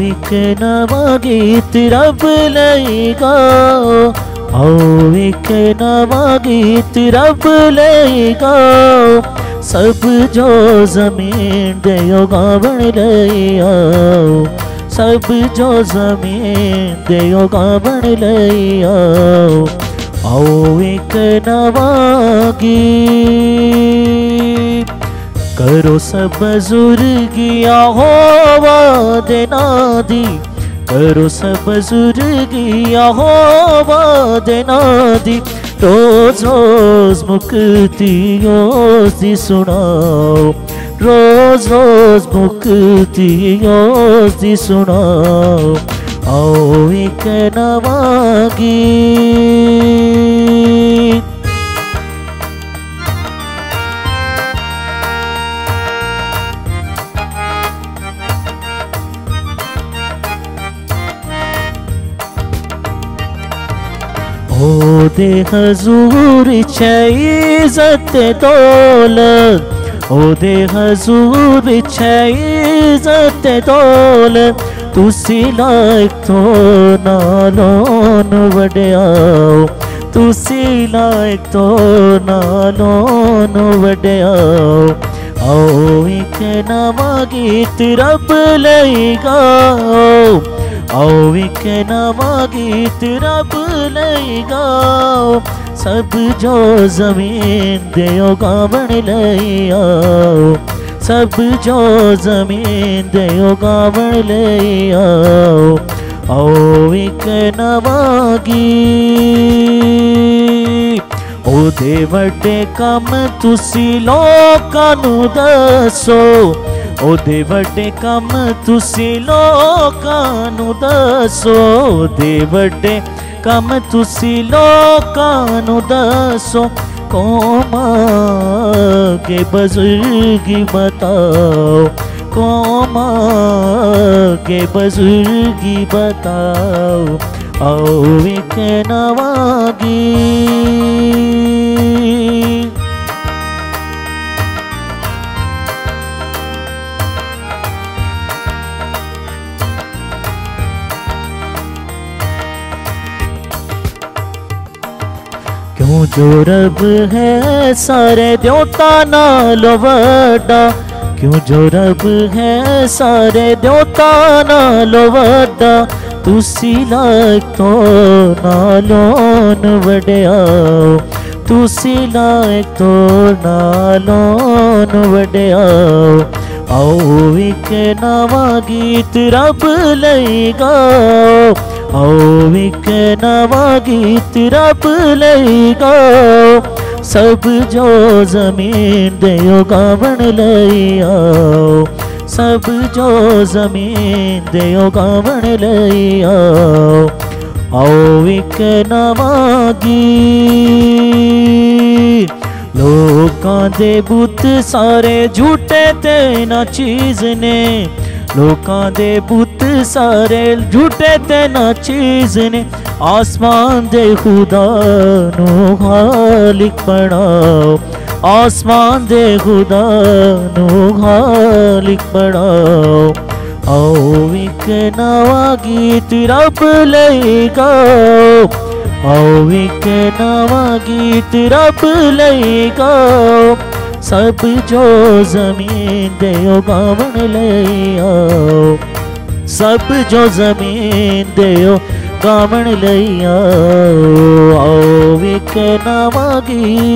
एक नवा गीत रब लई गाओ, आओ एक नवा गीत रब लई गाओ, सब जो जमीन दयो गावण लई आओ, सब जो जमीन दयो गावण लई आओ, आओ एक नवा गीत करो सब बुजुर्गिया हो वादे नादी, करो सब बुजुर्गिया हो वादे नादी, रोज रोज मुक्ति योज़ी सुनाओ, रोज रोज मुक्ति योज़ी सुनाओ, आओ एक नवा गीत ओ दे हजूर इज़्ज़त दौलत, ओ दे हजूर इज़्ज़त दौलत, तुसी लायक तो नालोन वड्याओ, तुसी लायक तो नालोन वड्याओ, आओ एक नवा गीत रब लई गाओ, आओ एक नवा गीत रब लई गाओ, सब जो जमीन दयो गावण लई आओ, सब जो जमीन दयो गावण लई आओ, आओ एक नवा गीत ओ दे वड्डे कम तुसी लोकां नू दसो, ओ दे वड्डे कम तुसी लोकां नू दसो, दे वड्डे कम तुसी लोकां नू दसो, कौमां के बुजुर्गी बताओ, कौमां के बुजुर्गी बताओ, आओ एक नवा गीत क्यों जो रब है सारे द्योता नालों वड्डा, क्यों जो रब है सारे द्योता नालों वड्डा, तुसी लायक तो नालोन वड्याओ, तुसी लायक तो नालोन वड्याओ, आओ एक नवा गीत रब लई गाओ, आओ एक नवा गीत रब लई गाओ, सब जो जमीन दयो गावण लई आओ, सब जो जमीन दयो गावण लई आओ, आओ एक नवा गीत लोकां दे बुत सारे झूठे ते ना चीज ने, लोकां दे बुत सारे झूठे ते ना चीज ने, आसमान दे खुदा नू खालिक बनाओ, आसमान दे खुदा नू खालिक बनाओ, आओ एक नवा गीत रब लई गाओ, आओ एक नवा गीत रब लई गाओ, सब जो जमीन दयो गावण लई आओ, सब जो जमीन दयो गावण लई आओ, आओ एक नवा गीत